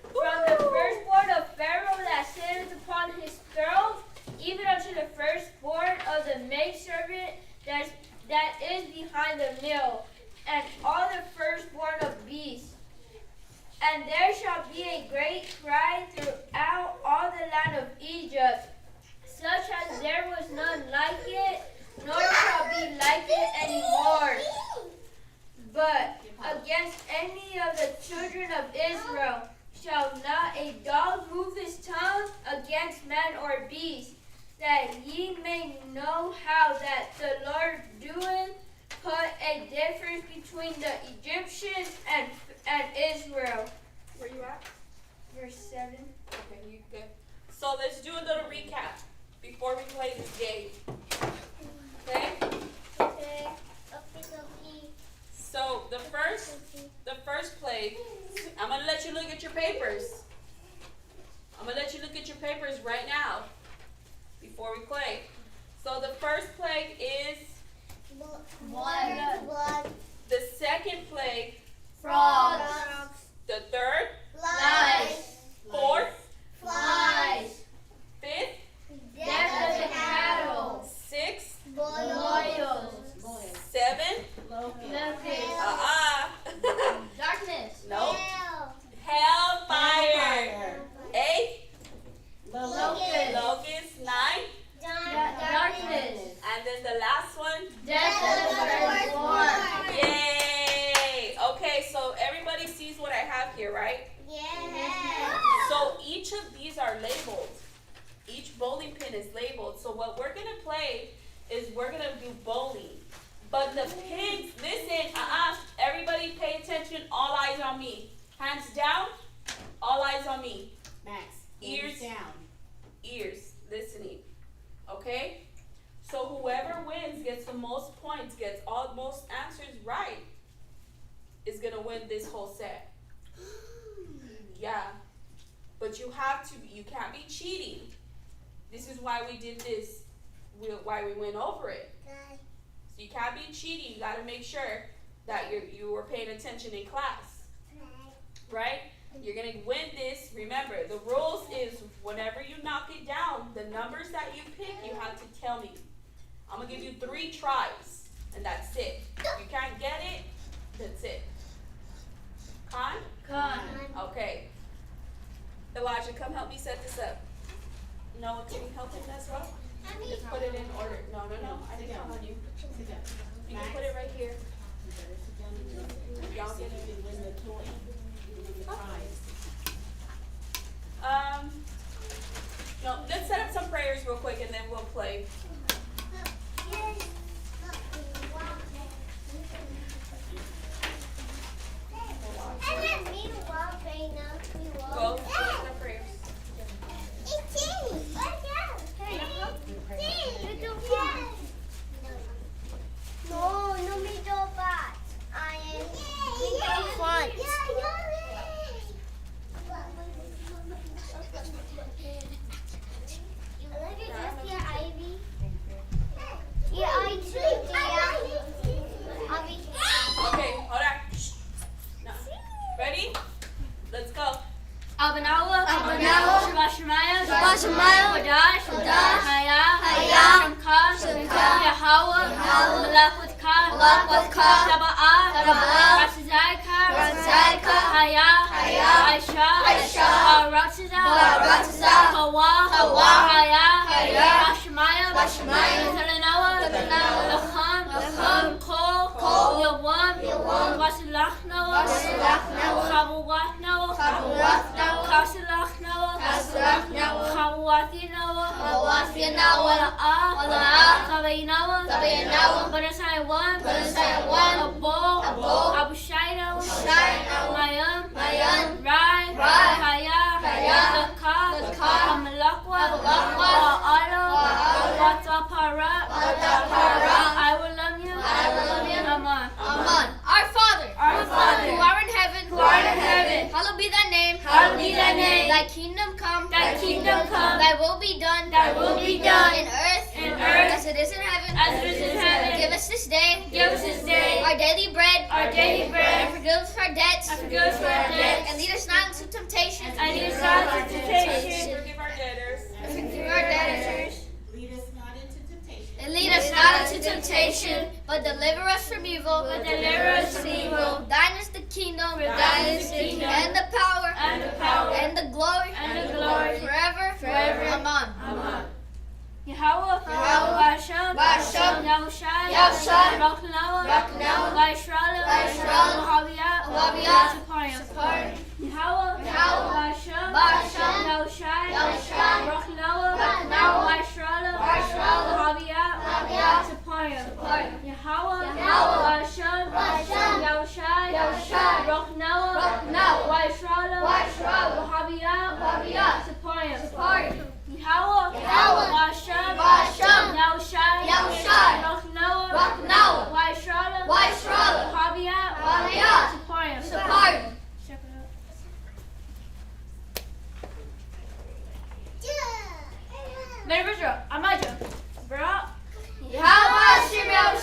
[SPEAKER 6] From the firstborn of Pharaoh that sitteth upon his throne, even unto the firstborn of the maidservant that is behind the mill, and all the firstborn of beasts. And there shall be a great cry throughout all the land of Egypt, such as there was none like it, nor shall be like it any more. But against any of the children of Israel shall not a dog move his tongue against man or beast, that ye may know how that the Lord doeth put a difference between the Egyptians and Israel.
[SPEAKER 3] Where you at?
[SPEAKER 6] Verse 7.
[SPEAKER 3] Okay, you good. So let's do a little recap before we play this game. Okay?
[SPEAKER 6] Okay.
[SPEAKER 1] your papers. I'm going to let you look at your papers right now before we play. So the first plague is
[SPEAKER 2] Blood.
[SPEAKER 1] the second plague,
[SPEAKER 6] Frogs.
[SPEAKER 1] the third,
[SPEAKER 6] Lice.
[SPEAKER 1] fourth,
[SPEAKER 6] Flies.
[SPEAKER 1] fifth,
[SPEAKER 6] Death of the cattle.
[SPEAKER 1] sixth,
[SPEAKER 6] Boils.
[SPEAKER 1] seventh,
[SPEAKER 6] Locusts. Darkness.
[SPEAKER 1] no,
[SPEAKER 2] Hell.
[SPEAKER 1] hellfire, eighth,
[SPEAKER 6] Locusts.
[SPEAKER 1] locust, ninth,
[SPEAKER 6] Darkness.
[SPEAKER 1] and then the last one,
[SPEAKER 6] Death of the firstborn.
[SPEAKER 1] yay! Okay, so everybody sees what I have here, right?
[SPEAKER 2] Yeah.
[SPEAKER 1] So each of these are labeled. Each bowling pin is labeled. So what we're going to play is we're going to do bowling. But the pins, listen, everybody pay attention. All eyes on me. Hands down. All eyes on me.
[SPEAKER 4] Max.
[SPEAKER 1] Ears
[SPEAKER 4] down.
[SPEAKER 1] Ears, listening. Okay? So whoever wins gets the most points, gets all most answers right, is going to win this whole set. Yeah. But you can't be cheating. This is why we did this, why we went over it. So you can't be cheating. You got to make sure that you were paying attention in class. Right? You're going to win this. Remember, the rules is whenever you knock it down, the numbers that you pick, you have to tell me. I'm going to give you 3 tries, and that's it. If you can't get it, that's it. Con? Okay. Elijah, come help me set this up. Noah, can you help him as well? Just put it in order. No, I didn't count on you.
[SPEAKER 4] Sit down.
[SPEAKER 1] You can put it right here.
[SPEAKER 4] You better sit down and listen.
[SPEAKER 1] Y'all
[SPEAKER 4] So
[SPEAKER 1] get
[SPEAKER 4] you can win the toy. You can win the prize.
[SPEAKER 1] No, let's set up some prayers real quick and then we'll play. Go, let's set up prayers.
[SPEAKER 2] No me dapat. Fun.
[SPEAKER 1] Okay, hold on. Shh. No. Ready? Let's go.
[SPEAKER 6] Abanawa.
[SPEAKER 5] Abanawa.
[SPEAKER 6] Shabashmaya.
[SPEAKER 5] Shabashmaya.
[SPEAKER 6] Wadash.
[SPEAKER 5] Wadash.
[SPEAKER 6] Haya.
[SPEAKER 5] Haya.
[SPEAKER 6] Shamka.
[SPEAKER 5] Shamka.
[SPEAKER 6] Yahawa.
[SPEAKER 5] Yahawa.
[SPEAKER 6] Malakutka.
[SPEAKER 5] Malakutka.
[SPEAKER 6] Shaba'a.
[SPEAKER 5] Shaba'a.
[SPEAKER 6] Ratzaika.
[SPEAKER 5] Ratzaika.
[SPEAKER 6] Haya.
[SPEAKER 5] Haya.
[SPEAKER 6] Aisha.
[SPEAKER 5] Aisha.
[SPEAKER 6] Baratza.
[SPEAKER 5] Baratza.
[SPEAKER 6] Hawa.
[SPEAKER 5] Hawa.
[SPEAKER 6] Haya.
[SPEAKER 5] Haya.
[SPEAKER 6] Bashmaya.
[SPEAKER 5] Bashmaya.
[SPEAKER 6] Talanawa.
[SPEAKER 5] Talanawa.
[SPEAKER 6] Lacham.
[SPEAKER 5] Lacham.
[SPEAKER 6] Kol.
[SPEAKER 5] Kol.
[SPEAKER 6] Yawam.
[SPEAKER 5] Yawam.
[SPEAKER 6] Wasilachnawa.
[SPEAKER 5] Wasilachnawa.
[SPEAKER 6] Chabuwatnawa.
[SPEAKER 5] Chabuwatnawa.
[SPEAKER 6] Kasilachnawa.
[SPEAKER 5] Kasilachnawa.
[SPEAKER 6] Chabuwatinawa.
[SPEAKER 5] Chabuwatinawa.
[SPEAKER 6] Wala'a.
[SPEAKER 5] Wala'a.
[SPEAKER 6] Kabaynawa.
[SPEAKER 5] Kabaynawa.
[SPEAKER 6] Barasaiwan.
[SPEAKER 5] Barasaiwan.
[SPEAKER 6] Abo.
[SPEAKER 5] Abo.
[SPEAKER 6] Abushainawa.
[SPEAKER 5] Abushainawa.
[SPEAKER 6] Mayam.
[SPEAKER 5] Mayam.
[SPEAKER 6] Rai.
[SPEAKER 5] Rai.
[SPEAKER 6] Haya.
[SPEAKER 5] Haya.
[SPEAKER 6] Laka.
[SPEAKER 5] Laka.
[SPEAKER 6] Amalakwa.
[SPEAKER 5] Amalakwa.
[SPEAKER 6] Wa'alo.
[SPEAKER 5] Wa'alo.
[SPEAKER 6] Watapara.
[SPEAKER 5] Watapara.
[SPEAKER 6] I will love you.
[SPEAKER 5] I will love you.
[SPEAKER 6] Aman.
[SPEAKER 5] Aman.
[SPEAKER 6] Our Father.
[SPEAKER 5] Our Father.
[SPEAKER 6] Who art in heaven.
[SPEAKER 5] Who art in heaven.
[SPEAKER 6] Hallowed be thy name.
[SPEAKER 5] Hallowed be thy name.
[SPEAKER 6] Thy kingdom come.
[SPEAKER 5] Thy kingdom come.
[SPEAKER 6] Thy will be done.
[SPEAKER 5] Thy will be done.
[SPEAKER 6] In earth.
[SPEAKER 5] In earth.
[SPEAKER 6] As it is in heaven.
[SPEAKER 5] As it is in heaven.
[SPEAKER 6] Give us this day.
[SPEAKER 5] Give us this day.
[SPEAKER 6] Our daily bread.
[SPEAKER 5] Our daily bread.
[SPEAKER 6] And forgive us our debts.
[SPEAKER 5] And forgive us our debts.
[SPEAKER 6] And lead us not into temptation.
[SPEAKER 5] And lead us not into temptation.
[SPEAKER 1] Forgive our debtors.
[SPEAKER 6] And forgive our debtors.
[SPEAKER 4] Lead us not into temptation.
[SPEAKER 6] And lead us not into temptation, but deliver us from evil.
[SPEAKER 5] But deliver us from evil.
[SPEAKER 6] Thine is the kingdom.
[SPEAKER 5] For thine is the kingdom.
[SPEAKER 6] And the power.
[SPEAKER 5] And the power.
[SPEAKER 6] And the glory.
[SPEAKER 5] And the glory.
[SPEAKER 6] Forever.
[SPEAKER 5] Forever.
[SPEAKER 6] Amen.
[SPEAKER 5] Amen.
[SPEAKER 6] Yahweh.
[SPEAKER 5] Yahweh.
[SPEAKER 6] Basham.
[SPEAKER 5] Basham.
[SPEAKER 6] Yahushai.
[SPEAKER 5] Yahushai.
[SPEAKER 6] Rachnawa.
[SPEAKER 5] Rachnawa.
[SPEAKER 6] Vaishrala.
[SPEAKER 5] Vaishrala.
[SPEAKER 6] Wahabiyah.
[SPEAKER 5] Wahabiyah.
[SPEAKER 6] Sapariah.
[SPEAKER 5] Sapariah.
[SPEAKER 6] Yahweh.
[SPEAKER 5] Yahweh.
[SPEAKER 6] Basham.
[SPEAKER 5] Basham.
[SPEAKER 6] Yahushai.
[SPEAKER 5] Yahushai.
[SPEAKER 6] Rachnawa.
[SPEAKER 5] Rachnawa.
[SPEAKER 6] Vaishrala.
[SPEAKER 5] Vaishrala.
[SPEAKER 6] Wahabiyah.
[SPEAKER 5] Wahabiyah.
[SPEAKER 6] Sapariah.
[SPEAKER 5] Sapariah.
[SPEAKER 6] Yahweh.
[SPEAKER 5] Yahweh.
[SPEAKER 6] Basham.
[SPEAKER 5] Basham.
[SPEAKER 6] Yahushai.
[SPEAKER 5] Yahushai.
[SPEAKER 6] Rachnawa.
[SPEAKER 5] Rachnawa.
[SPEAKER 6] Vaishrala.
[SPEAKER 5] Vaishrala.
[SPEAKER 6] Wahabiyah.
[SPEAKER 5] Wahabiyah.
[SPEAKER 6] Sapariah.
[SPEAKER 5] Sapariah.
[SPEAKER 6] Yahweh.
[SPEAKER 5] Yahweh.
[SPEAKER 6] Basham.
[SPEAKER 5] Basham.
[SPEAKER 6] Yahushai.
[SPEAKER 5] Yahushai.
[SPEAKER 6] Rachnawa.
[SPEAKER 5] Rachnawa.
[SPEAKER 6] Vaishrala.
[SPEAKER 5] Vaishrala.
[SPEAKER 6] Wahabiyah.
[SPEAKER 5] Wahabiyah.
[SPEAKER 6] Sapariah.
[SPEAKER 5] Sapariah.
[SPEAKER 6] Merry Christmas. I'm Aja. Bro. How about Shimon